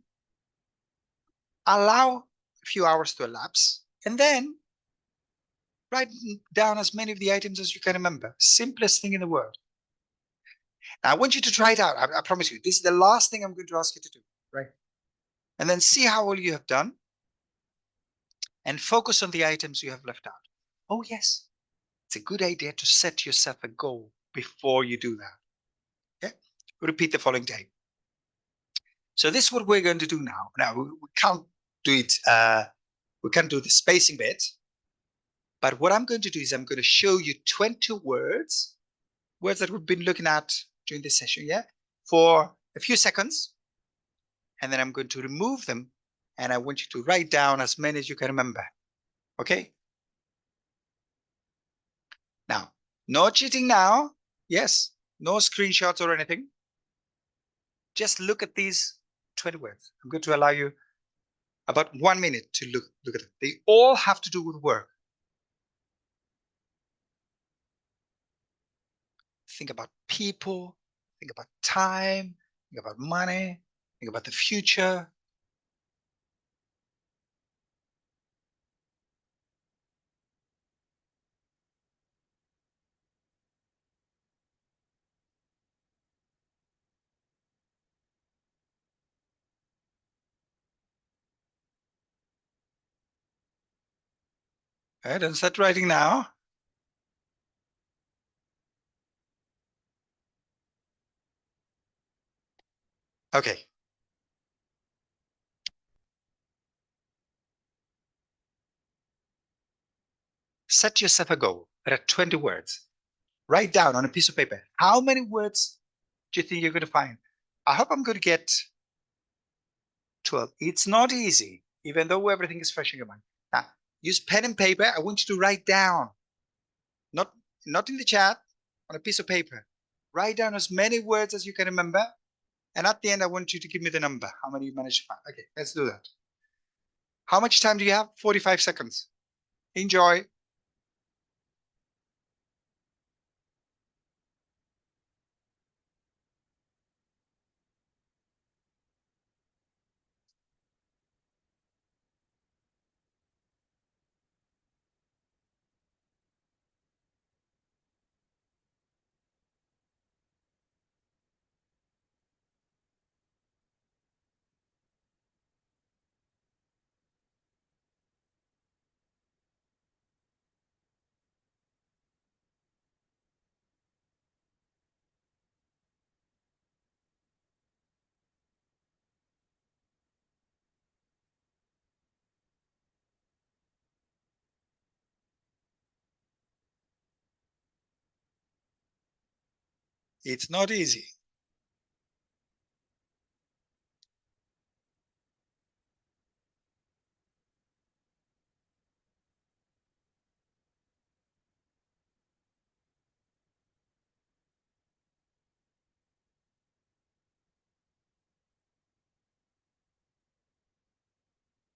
Allow a few hours to elapse, and then write down as many of the items as you can remember. Simplest thing in the world. Now, I want you to try it out. I promise you, this is the last thing I'm going to ask you to do, right? And then see how well you have done and focus on the items you have left out. Oh, yes, it's a good idea to set yourself a goal before you do that. Okay? Repeat the following day. So this is what we're going to do now. Now, we can't do it, we can't do the spacing bit. But what I'm going to do is I'm going to show you 20 words that we've been looking at during this session, yeah, for a few seconds. And then I'm going to remove them. And I want you to write down as many as you can remember. Okay? Now, no cheating now. Yes, no screenshots or anything. Just look at these 20 words. I'm going to allow you about 1 minute to look at them. They all have to do with work. Think about people, think about time, think about money, think about the future. Right, and start writing now. Okay. Set yourself a goal. There are 20 words. Write down on a piece of paper. How many words do you think you're going to find? I hope I'm going to get 12. It's not easy, even though everything is fresh in your mind. Now, use pen and paper. I want you to write down, not in the chat, on a piece of paper. Write down as many words as you can remember. And at the end, I want you to give me the number, how many you managed to find. Okay, let's do that. How much time do you have? 45 seconds. Enjoy. It's not easy.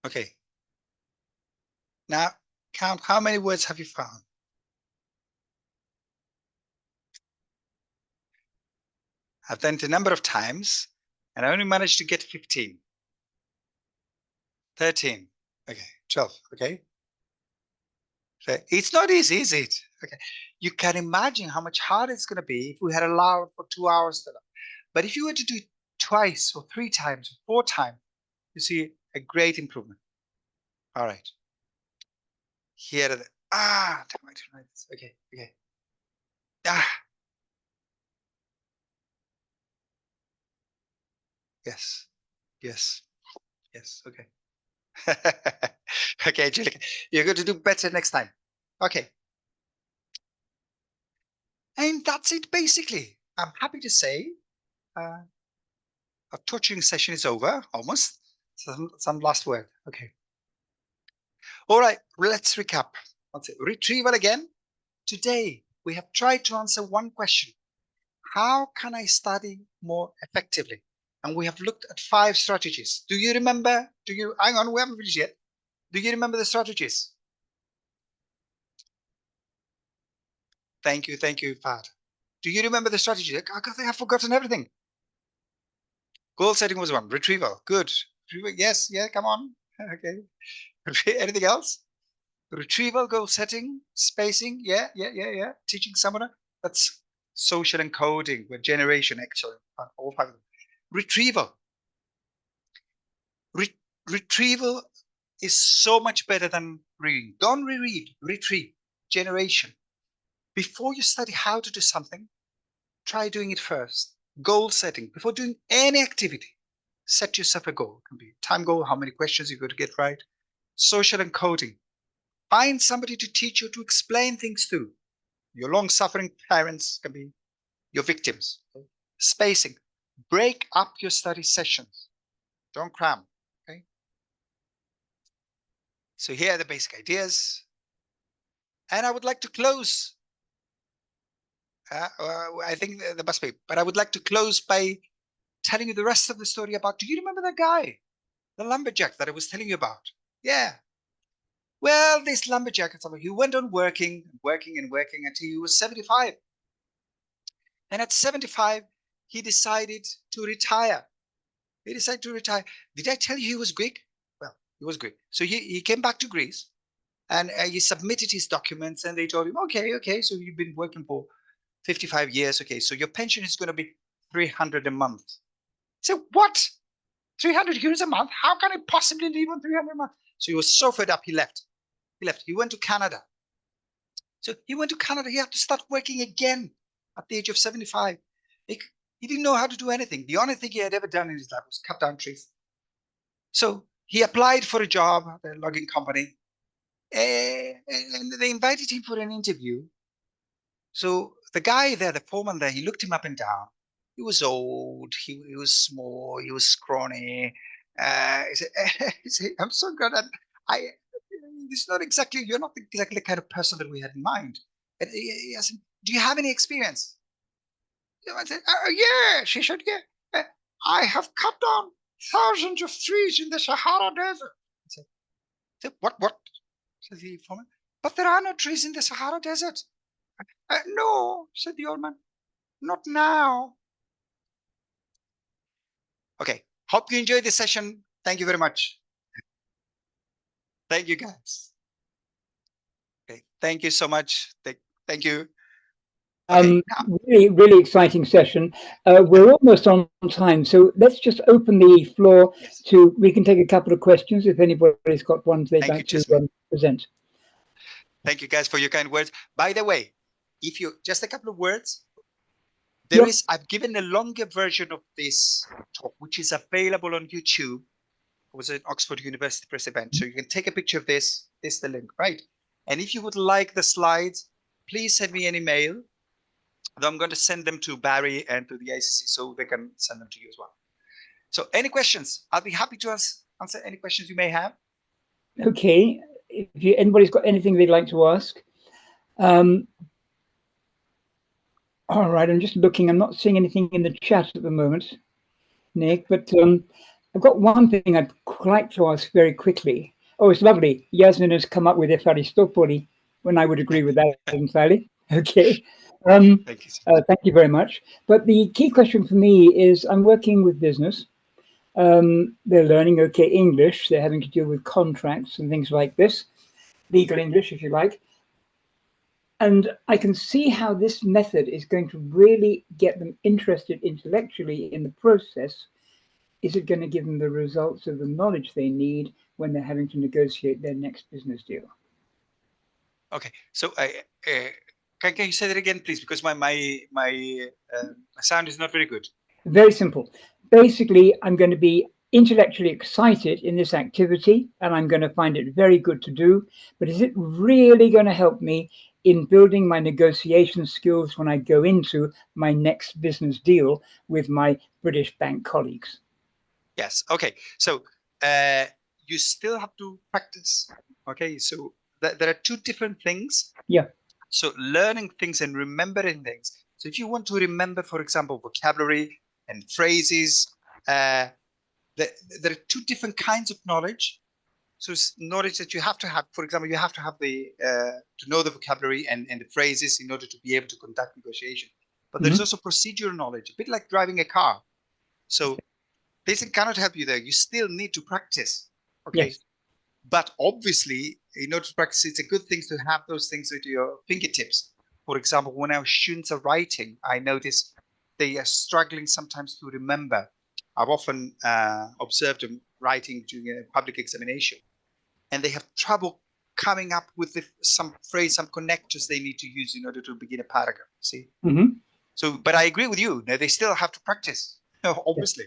Okay. Now, count how many words have you found? I've done it a number of times, and I only managed to get 15. 13. Okay, 12. Okay. So it's not easy, is it? Okay. You can imagine how much harder it's going to be if we had allowed for 2 hours. But if you were to do it twice or 3 times, or 4 times, you see a great improvement. All right. Here are the, damn, I didn't write this. Okay, okay. Yes, yes, yes, okay. Okay, Angelica, you're going to do better next time. Okay. And that's it, basically. I'm happy to say our torturing session is over, almost. Some last word. Okay. All right, let's recap. Let's retrieval again. Today, we have tried to answer one question. How can I study more effectively? And we have looked at 5 strategies. Do you remember? Hang on, we haven't finished yet. Do you remember the strategies? Thank you, Fad. Do you remember the strategy? I think I've forgotten everything. Goal setting was 1. Retrieval, good. Yes, yeah, come on. Okay. Anything else? Retrieval, goal setting, spacing, yeah. Teaching someone. That's social encoding, with generation, actually, all 5 of them. Retrieval. Retrieval is so much better than reading. Don't reread, retrieve, generation. Before you study how to do something, try doing it first. Goal setting. Before doing any activity, set yourself a goal. It can be a time goal, how many questions you're going to get right. Social encoding. Find somebody to teach you, to explain things to. Your long-suffering parents can be your victims. Spacing. Break up your study sessions. Don't cram. Okay. So here are the basic ideas. And I would like to close. I think there must be, but I would like to close by telling you the rest of the story about, do you remember that guy? The lumberjack that I was telling you about? Yeah. Well, this lumberjack, he went on working until he was 75. And at 75, he decided to retire. Did I tell you he was Greek? Well, he was Greek. So he came back to Greece and he submitted his documents, and they told him, okay, so you've been working for 55 years. Okay, so your pension is going to be 300 a month. So what? 300 euros a month? How can I possibly live on 300 a month? So he was so fed up, he left. He went to Canada. So he went to Canada. He had to start working again at the age of 75. He didn't know how to do anything. The only thing he had ever done in his life was cut down trees. So he applied for a job at a logging company, and they invited him for an interview. So the guy there, the foreman there, he looked him up and down. He was old, he was small, he was scrawny. He said, I'm so good at, you're not exactly the kind of person that we had in mind. And he asked him, do you have any experience? I said, yeah. She said, yeah. I have cut down thousands of trees in the Sahara Desert. I said, what? Said the foreman. But there are no trees in the Sahara Desert. No, said the old man. Not now. Okay. Hope you enjoyed this session. Thank you very much. Thank you, guys. Okay. Thank you so much. Thank you. Okay, really exciting session. We're almost on time, so let's just open the floor to, we can take a couple of questions if anybody's got ones they'd like to present. Thank you guys for your kind words. By the way, if you, just a couple of words, I've given a longer version of this talk, which is available on YouTube. It was an Oxford University Press event. So you can take a picture of this. This is the link, right? And if you would like the slides, please send me an email. I'm going to send them to Barry and to the ICC so they can send them to you as well. So any questions? I'll be happy to answer any questions you may have. Okay. If anybody's got anything they'd like to ask. All right. I'm just looking. I'm not seeing anything in the chat at the moment, Nick, but I've got one thing I'd like to ask very quickly. Oh, it's lovely. Yasmin has come up with Efaristopoli, when I would agree with that entirely. Okay. Thank you very much. But the key question for me is, I'm working with business. They're learning, English. They're having to deal with contracts and things like this, legal English, if you like. And I can see how this method is going to really get them interested intellectually in the process. Is it going to give them the results of the knowledge they need when they're having to negotiate their next business deal? Okay, so can you say that again, please? Because my sound is not very good. Very simple. Basically, I'm going to be intellectually excited in this activity, and I'm going to find it very good to do. But is it really going to help me in building my negotiation skills when I go into my next business deal with my British bank colleagues? Yes. Okay. So you still have to practice. Okay. So there are two different things. Yeah. So learning things and remembering things. So if you want to remember, for example, vocabulary and phrases, there are two different kinds of knowledge. So it's knowledge that you have to have. For example, you have to have the to know the vocabulary and the phrases in order to be able to conduct negotiation. But there is also procedural knowledge, a bit like driving a car. So this cannot help you there. You still need to practice. Okay. Yes. But obviously, in order to practice, it's a good thing to have those things at your fingertips. For example, when our students are writing, I notice they are struggling sometimes to remember. I've often observed them writing during a public examination, and they have trouble coming up with some phrase, some connectors they need to use in order to begin a paragraph. See? Mm-hmm. So, but I agree with you. They still have to practice, obviously.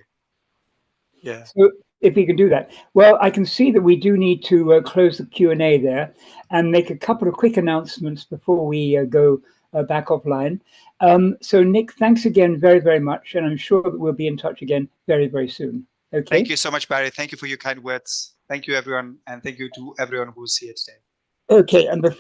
Yeah. So if we can do that. Well, I can see that we do need to close the Q&A there and make a couple of quick announcements before we go back offline. So Nick, thanks again very, very much. And I'm sure that we'll be in touch again very, very soon. Okay. Thank you so much, Barry. Thank you for your kind words. Thank you, everyone. And thank you to everyone who's here today. Okay. And before